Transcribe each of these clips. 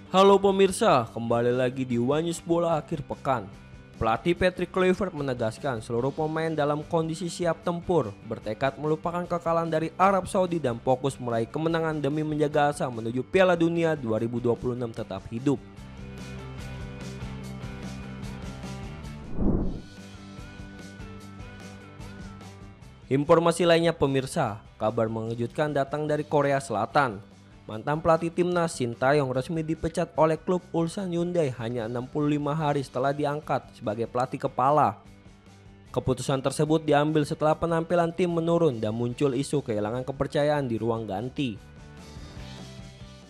Halo pemirsa, kembali lagi di One News Bola akhir pekan. Pelatih Patrick Kluivert menegaskan seluruh pemain dalam kondisi siap tempur, bertekad melupakan kekalahan dari Arab Saudi dan fokus meraih kemenangan demi menjaga asa menuju Piala Dunia 2026 tetap hidup. Informasi lainnya pemirsa, kabar mengejutkan datang dari Korea Selatan. Mantan pelatih timnas Shin Tae-yong resmi dipecat oleh klub Ulsan Hyundai hanya 65 hari setelah diangkat sebagai pelatih kepala. Keputusan tersebut diambil setelah penampilan tim menurun dan muncul isu kehilangan kepercayaan di ruang ganti.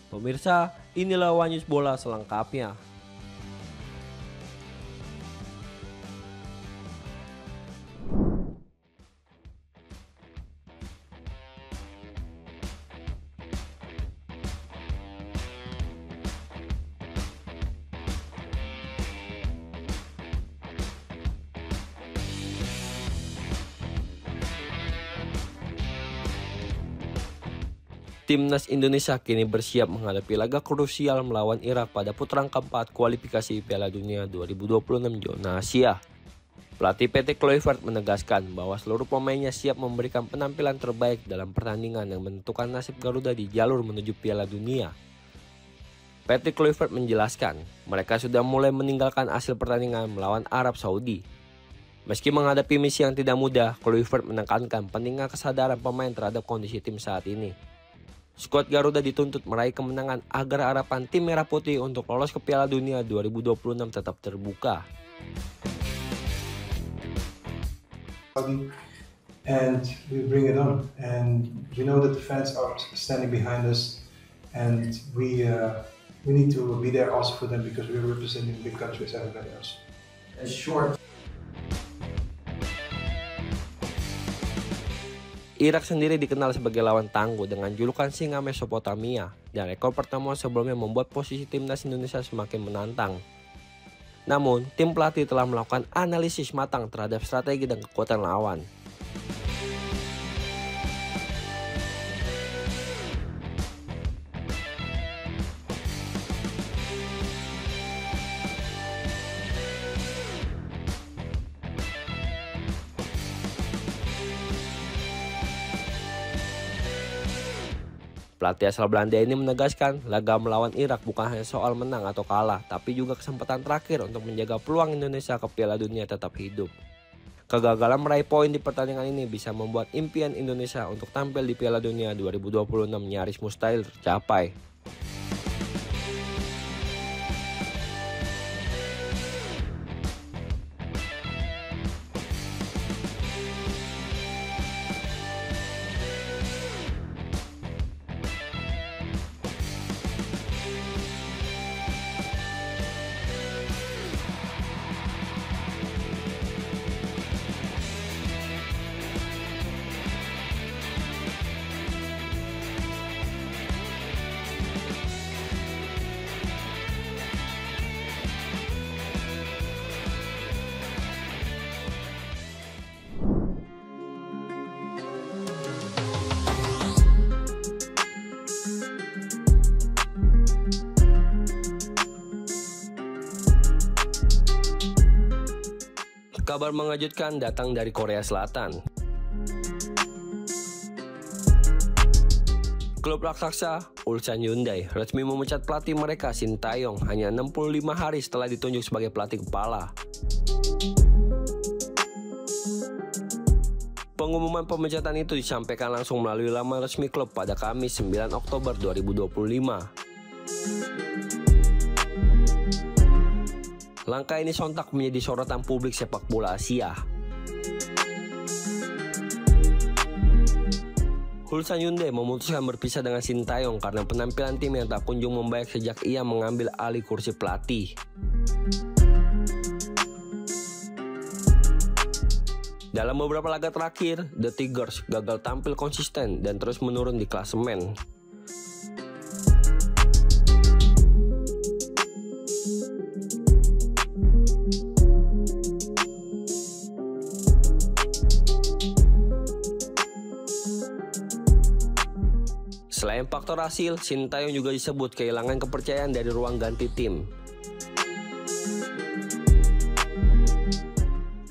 Pemirsa, inilah One News Bola selengkapnya. Timnas Indonesia kini bersiap menghadapi laga krusial melawan Irak pada putaran keempat kualifikasi Piala Dunia 2026 zona Asia. Pelatih Patrick Kluivert menegaskan bahwa seluruh pemainnya siap memberikan penampilan terbaik dalam pertandingan yang menentukan nasib Garuda di jalur menuju Piala Dunia. Patrick Kluivert menjelaskan, mereka sudah mulai meninggalkan hasil pertandingan melawan Arab Saudi. Meski menghadapi misi yang tidak mudah, Kluivert menekankan pentingnya kesadaran pemain terhadap kondisi tim saat ini. Skuad Garuda dituntut meraih kemenangan agar harapan tim Merah Putih untuk lolos ke Piala Dunia 2026 tetap terbuka. And we bring it on, and we know that the fans are standing behind us, and we need to be there also for them because we're representing big countries as everybody else. Irak sendiri dikenal sebagai lawan tangguh dengan julukan Singa Mesopotamia, dan rekor pertemuan sebelumnya membuat posisi timnas Indonesia semakin menantang. Namun, tim pelatih telah melakukan analisis matang terhadap strategi dan kekuatan lawan. Pelatih asal Belanda ini menegaskan laga melawan Irak bukan hanya soal menang atau kalah, tapi juga kesempatan terakhir untuk menjaga peluang Indonesia ke Piala Dunia tetap hidup. Kegagalan meraih poin di pertandingan ini bisa membuat impian Indonesia untuk tampil di Piala Dunia 2026 nyaris mustahil tercapai. Kabar mengejutkan datang dari Korea Selatan. Klub raksasa Ulsan Hyundai resmi memecat pelatih mereka Shin Tae-yong hanya 65 hari setelah ditunjuk sebagai pelatih kepala. Pengumuman pemecatan itu disampaikan langsung melalui laman resmi klub pada Kamis 9 Oktober 2025. Langkah ini sontak menjadi sorotan publik sepak bola Asia. Ulsan Hyundai memutuskan berpisah dengan Shin Tae-yong karena penampilan tim yang tak kunjung membaik sejak ia mengambil alih kursi pelatih. Dalam beberapa laga terakhir, The Tigers gagal tampil konsisten dan terus menurun di klasemen. Selain faktor hasil, Sintayong juga disebut kehilangan kepercayaan dari ruang ganti tim.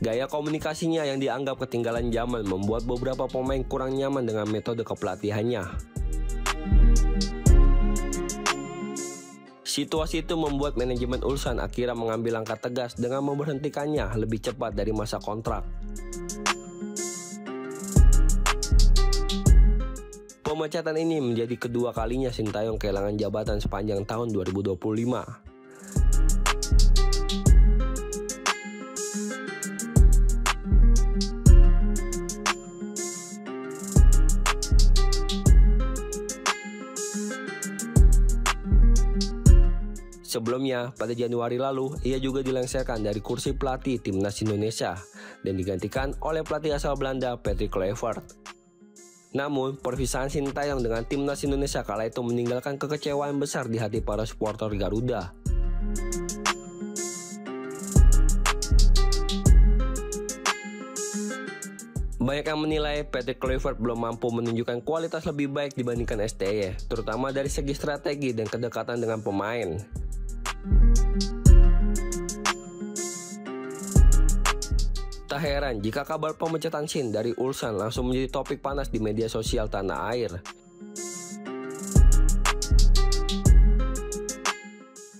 Gaya komunikasinya yang dianggap ketinggalan zaman membuat beberapa pemain kurang nyaman dengan metode kepelatihannya. Situasi itu membuat manajemen Ulsan akhirnya mengambil langkah tegas dengan memberhentikannya lebih cepat dari masa kontrak. Pemecatan ini menjadi kedua kalinya Sintayong kehilangan jabatan sepanjang tahun 2025. Sebelumnya, pada Januari lalu, ia juga dilengsarkan dari kursi pelatih Timnas Indonesia dan digantikan oleh pelatih asal Belanda Patrick Kluivert. Namun, perpisahan Sintayong dengan Timnas Indonesia kala itu meninggalkan kekecewaan besar di hati para supporter Garuda. Banyak yang menilai Patrick Kluivert belum mampu menunjukkan kualitas lebih baik dibandingkan STY, terutama dari segi strategi dan kedekatan dengan pemain. Tak heran jika kabar pemecatan Sin dari Ulsan langsung menjadi topik panas di media sosial tanah air.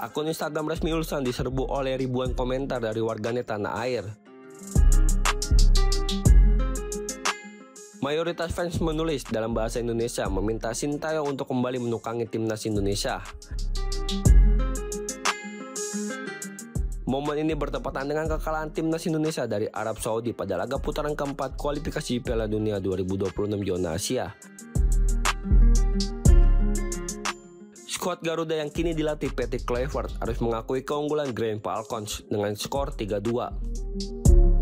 Akun Instagram resmi Ulsan diserbu oleh ribuan komentar dari warganet tanah air. Mayoritas fans menulis dalam bahasa Indonesia meminta Sintayong untuk kembali menukangi Timnas Indonesia. Momen ini bertepatan dengan kekalahan Timnas Indonesia dari Arab Saudi pada laga putaran keempat kualifikasi Piala Dunia 2026 zona Asia. Skuad Garuda yang kini dilatih Patrick Kluivert harus mengakui keunggulan Green Falcons dengan skor 3-2.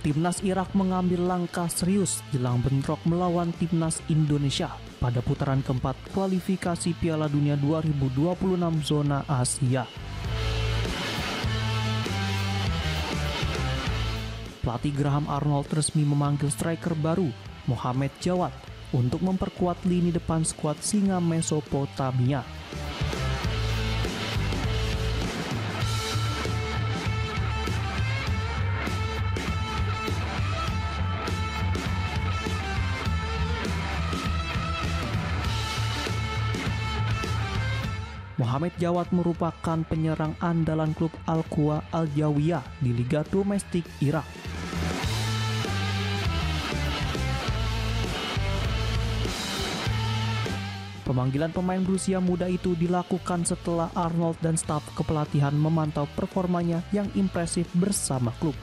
Timnas Irak mengambil langkah serius jelang bentrok melawan Timnas Indonesia pada putaran keempat kualifikasi Piala Dunia 2026 zona Asia. Pelatih Graham Arnold resmi memanggil striker baru Mohamed Jawad untuk memperkuat lini depan skuad Singa Mesopotamia. Mohamed Jawad merupakan penyerang andalan klub Al-Quwa Al-Jawiyah di Liga Domestik Irak. Pemanggilan pemain berusia muda itu dilakukan setelah Arnold dan staf kepelatihan memantau performanya yang impresif bersama klub.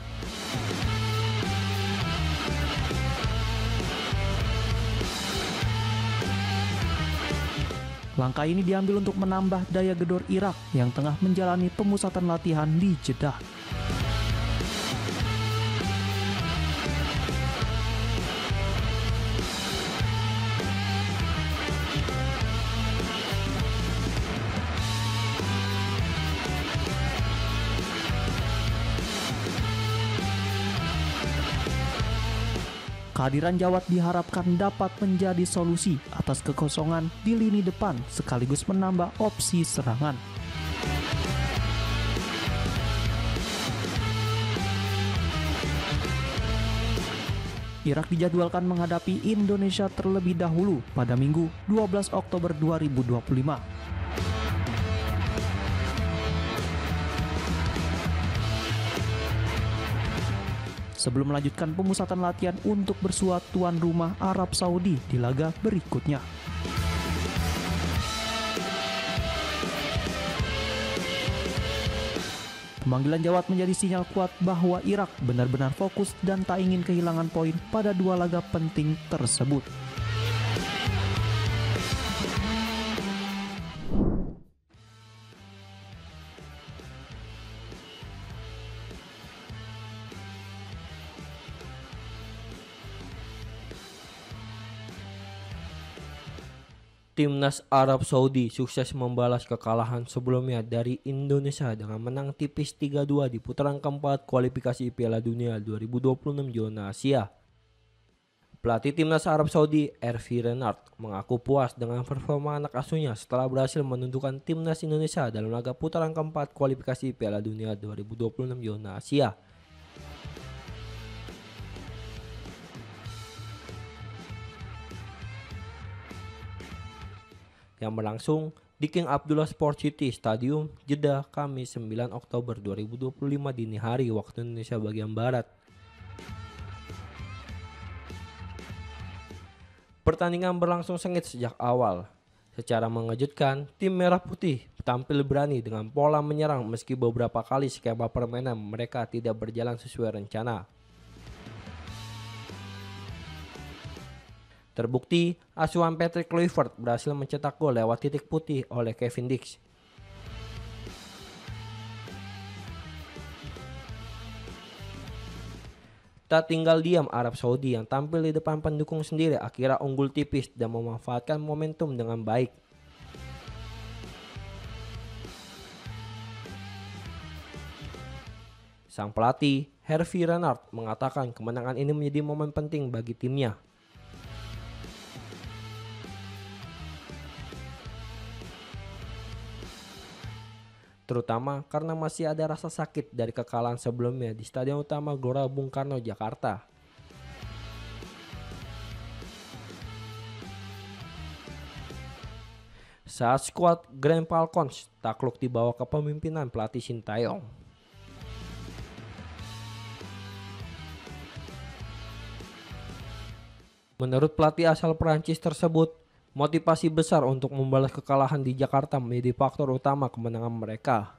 Langkah ini diambil untuk menambah daya gedor Irak yang tengah menjalani pemusatan latihan di Jeddah. Kehadiran Jawad diharapkan dapat menjadi solusi atas kekosongan di lini depan sekaligus menambah opsi serangan. Irak dijadwalkan menghadapi Indonesia terlebih dahulu pada Minggu 12 Oktober 2025. Sebelum melanjutkan pemusatan latihan untuk bersuah tuan rumah Arab Saudi di laga berikutnya. Pemanggilan Jawad menjadi sinyal kuat bahwa Irak benar-benar fokus dan tak ingin kehilangan poin pada dua laga penting tersebut. Timnas Arab Saudi sukses membalas kekalahan sebelumnya dari Indonesia dengan menang tipis 3-2 di putaran keempat kualifikasi Piala Dunia 2026 zona Asia. Pelatih Timnas Arab Saudi, Hervé Renard, mengaku puas dengan performa anak asuhnya setelah berhasil menundukkan Timnas Indonesia dalam laga putaran keempat kualifikasi Piala Dunia 2026 zona Asia. Yang berlangsung di King Abdullah Sport City Stadium, Jeddah, Kamis 9 Oktober 2025 dini hari waktu Indonesia bagian Barat. Pertandingan berlangsung sengit sejak awal. Secara mengejutkan, tim Merah Putih tampil berani dengan pola menyerang meski beberapa kali skema permainan mereka tidak berjalan sesuai rencana. Terbukti, asuhan Patrick Kluivert berhasil mencetak gol lewat titik putih oleh Kevin Dix. Tak tinggal diam Arab Saudi yang tampil di depan pendukung sendiri akhirnya unggul tipis dan memanfaatkan momentum dengan baik. Sang pelatih, Hervé Renard, mengatakan kemenangan ini menjadi momen penting bagi timnya. Terutama karena masih ada rasa sakit dari kekalahan sebelumnya di Stadion Utama Gelora Bung Karno, Jakarta. Saat skuad Grand Falcons takluk di bawah kepemimpinan pelatih Sintayong. Menurut pelatih asal Prancis tersebut, motivasi besar untuk membalas kekalahan di Jakarta menjadi faktor utama kemenangan mereka.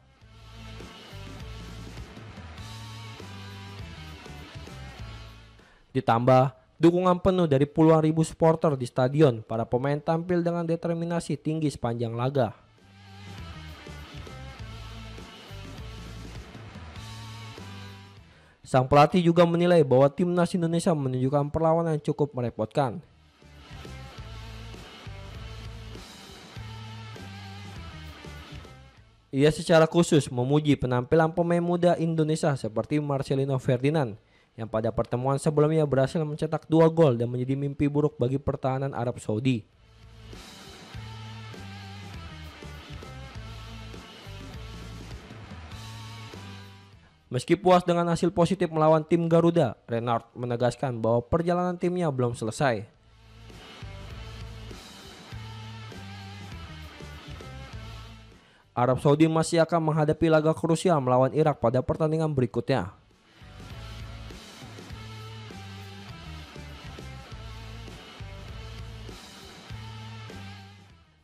Ditambah, dukungan penuh dari puluhan ribu supporter di stadion, para pemain tampil dengan determinasi tinggi sepanjang laga. Sang pelatih juga menilai bahwa timnas Indonesia menunjukkan perlawanan yang cukup merepotkan. Ia secara khusus memuji penampilan pemain muda Indonesia seperti Marcelino Ferdinand yang pada pertemuan sebelumnya berhasil mencetak 2 gol dan menjadi mimpi buruk bagi pertahanan Arab Saudi. Meski puas dengan hasil positif melawan tim Garuda, Renard menegaskan bahwa perjalanan timnya belum selesai. Arab Saudi masih akan menghadapi laga krusial melawan Irak pada pertandingan berikutnya.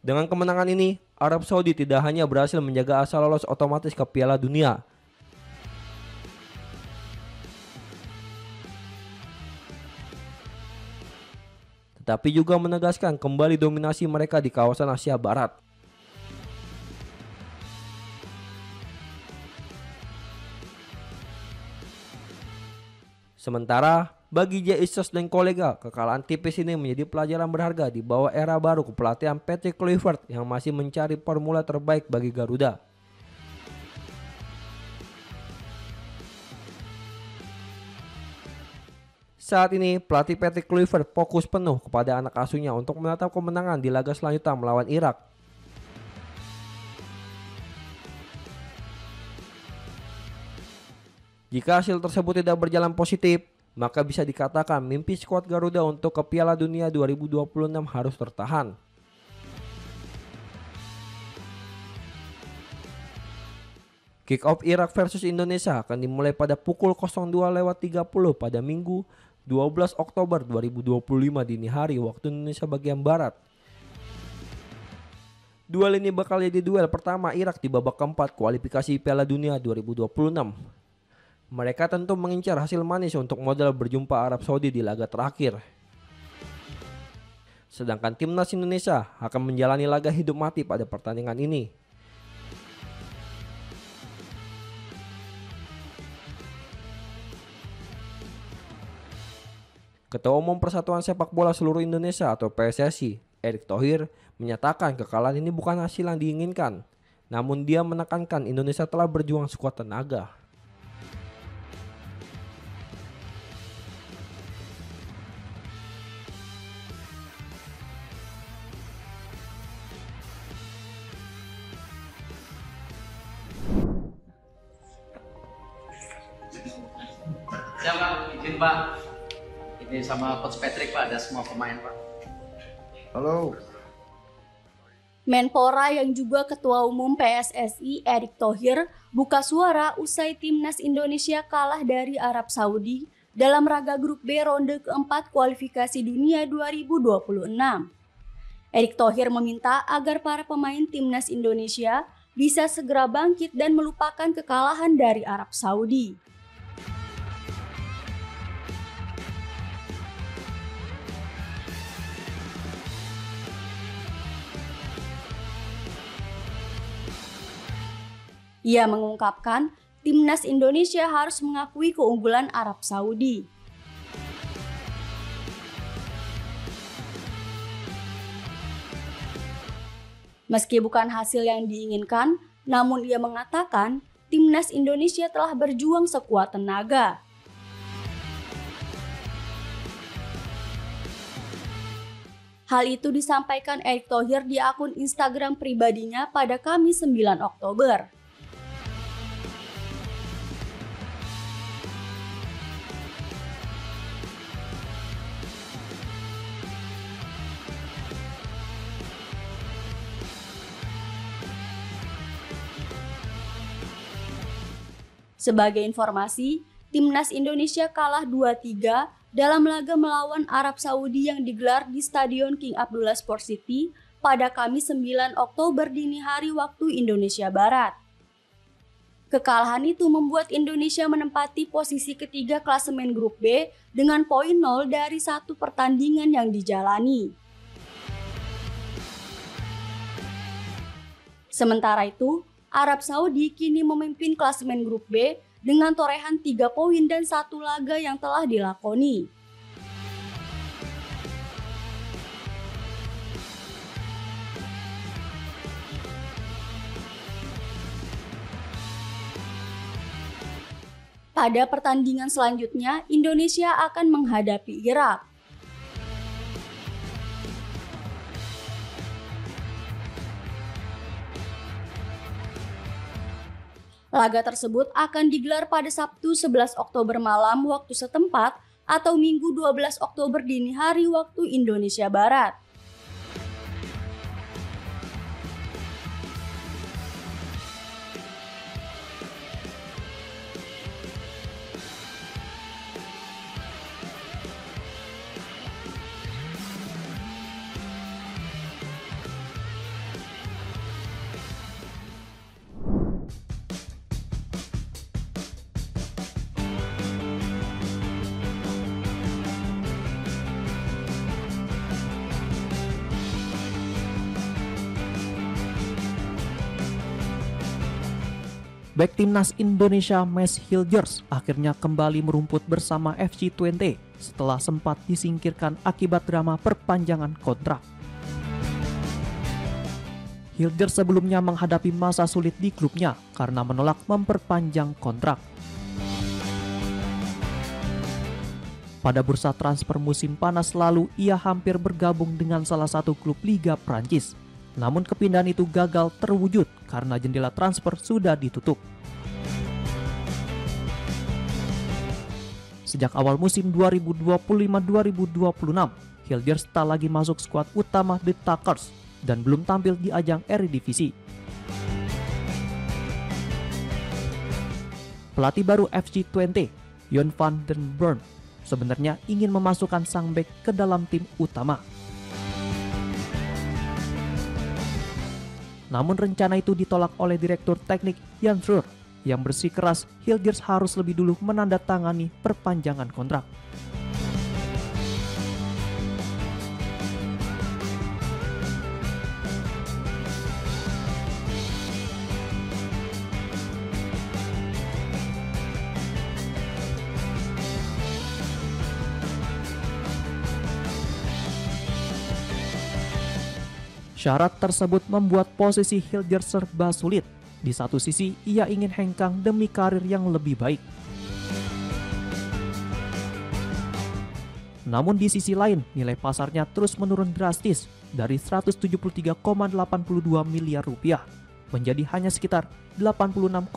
Dengan kemenangan ini, Arab Saudi tidak hanya berhasil menjaga asa lolos otomatis ke Piala Dunia, tetapi juga menegaskan kembali dominasi mereka di kawasan Asia Barat. Sementara, bagi Jesus dan kolega, kekalahan tipis ini menjadi pelajaran berharga di bawah era baru kepelatihan Patrick Kluivert yang masih mencari formula terbaik bagi Garuda. Saat ini, pelatih Patrick Kluivert fokus penuh kepada anak asuhnya untuk menatap kemenangan di laga selanjutnya melawan Irak. Jika hasil tersebut tidak berjalan positif, maka bisa dikatakan mimpi skuad Garuda untuk ke Piala Dunia 2026 harus tertahan. Kick-off Irak versus Indonesia akan dimulai pada pukul 02.30 pada Minggu 12 Oktober 2025 dini hari waktu Indonesia bagian Barat. Duel ini bakal jadi duel pertama Irak di babak keempat kualifikasi Piala Dunia 2026. Mereka tentu mengincar hasil manis untuk modal berjumpa Arab Saudi di laga terakhir. Sedangkan timnas Indonesia akan menjalani laga hidup mati pada pertandingan ini. Ketua Umum Persatuan Sepak Bola Seluruh Indonesia atau PSSI, Erick Thohir menyatakan kekalahan ini bukan hasil yang diinginkan, namun dia menekankan Indonesia telah berjuang sekuat tenaga. Ya Pak, izin Pak. Ini sama Coach Patrick Pak, ada semua pemain Pak. Halo. Menpora yang juga Ketua Umum PSSI Erick Thohir buka suara usai timnas Indonesia kalah dari Arab Saudi dalam laga grup B ronde keempat kualifikasi dunia 2026. Erick Thohir meminta agar para pemain timnas Indonesia bisa segera bangkit dan melupakan kekalahan dari Arab Saudi. Ia mengungkapkan, timnas Indonesia harus mengakui keunggulan Arab Saudi. Meski bukan hasil yang diinginkan, namun ia mengatakan timnas Indonesia telah berjuang sekuat tenaga. Hal itu disampaikan Erick Thohir di akun Instagram pribadinya pada Kamis 9 Oktober. Sebagai informasi, timnas Indonesia kalah 2-3 dalam laga melawan Arab Saudi yang digelar di Stadion King Abdullah Sport City pada Kamis 9 Oktober dini hari waktu Indonesia Barat. Kekalahan itu membuat Indonesia menempati posisi ketiga klasemen grup B dengan poin 0 dari 1 pertandingan yang dijalani. Sementara itu, Arab Saudi kini memimpin klasemen grup B dengan torehan 3 poin dan 1 laga yang telah dilakoni. Pada pertandingan selanjutnya, Indonesia akan menghadapi Irak. Laga tersebut akan digelar pada Sabtu 11 Oktober malam waktu setempat atau Minggu 12 Oktober dini hari waktu Indonesia Barat. Bek timnas Indonesia Mes Hilgers akhirnya kembali merumput bersama FC Twente setelah sempat disingkirkan akibat drama perpanjangan kontrak. Hilgers sebelumnya menghadapi masa sulit di klubnya karena menolak memperpanjang kontrak. Pada bursa transfer musim panas lalu, ia hampir bergabung dengan salah satu klub Liga Prancis. Namun kepindahan itu gagal terwujud karena jendela transfer sudah ditutup. Sejak awal musim 2025-2026, Hilgers tak lagi masuk skuad utama The Takers dan belum tampil di ajang Eredivisie. Pelatih baru FC Twente, Jon van den Burn, sebenarnya ingin memasukkan sang bek ke dalam tim utama. Namun rencana itu ditolak oleh Direktur Teknik Jan Schreur yang bersikeras Hilgers harus lebih dulu menandatangani perpanjangan kontrak. Syarat tersebut membuat posisi Hilgers serba sulit. Di satu sisi, ia ingin hengkang demi karir yang lebih baik. Namun di sisi lain, nilai pasarnya terus menurun drastis dari 173,82 miliar rupiah menjadi hanya sekitar 86,91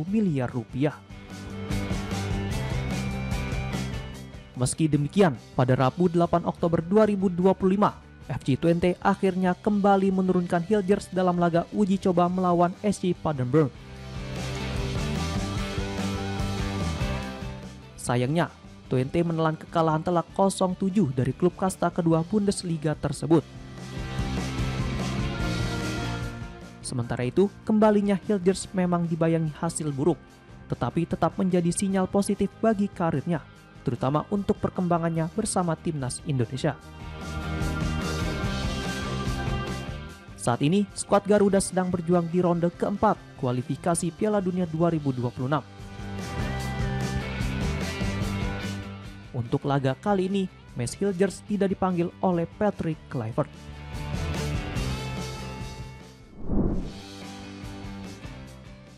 miliar rupiah. Meski demikian, pada Rabu 8 Oktober 2025, FC Twente akhirnya kembali menurunkan Hilgers dalam laga uji coba melawan SC Paderborn. Sayangnya, Twente menelan kekalahan telak 0-7 dari klub kasta kedua Bundesliga tersebut. Sementara itu, kembalinya Hilgers memang dibayangi hasil buruk, tetapi tetap menjadi sinyal positif bagi karirnya, terutama untuk perkembangannya bersama timnas Indonesia. Saat ini, skuad Garuda sedang berjuang di ronde keempat kualifikasi Piala Dunia 2026. Untuk laga kali ini, Mats Hilgers tidak dipanggil oleh Patrick Kluivert.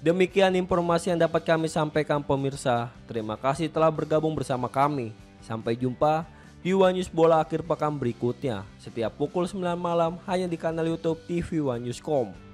Demikian informasi yang dapat kami sampaikan pemirsa. Terima kasih telah bergabung bersama kami. Sampai jumpa di One News Bola akhir pekan berikutnya. Setiap pukul 9 malam hanya di kanal YouTube TV One News.com.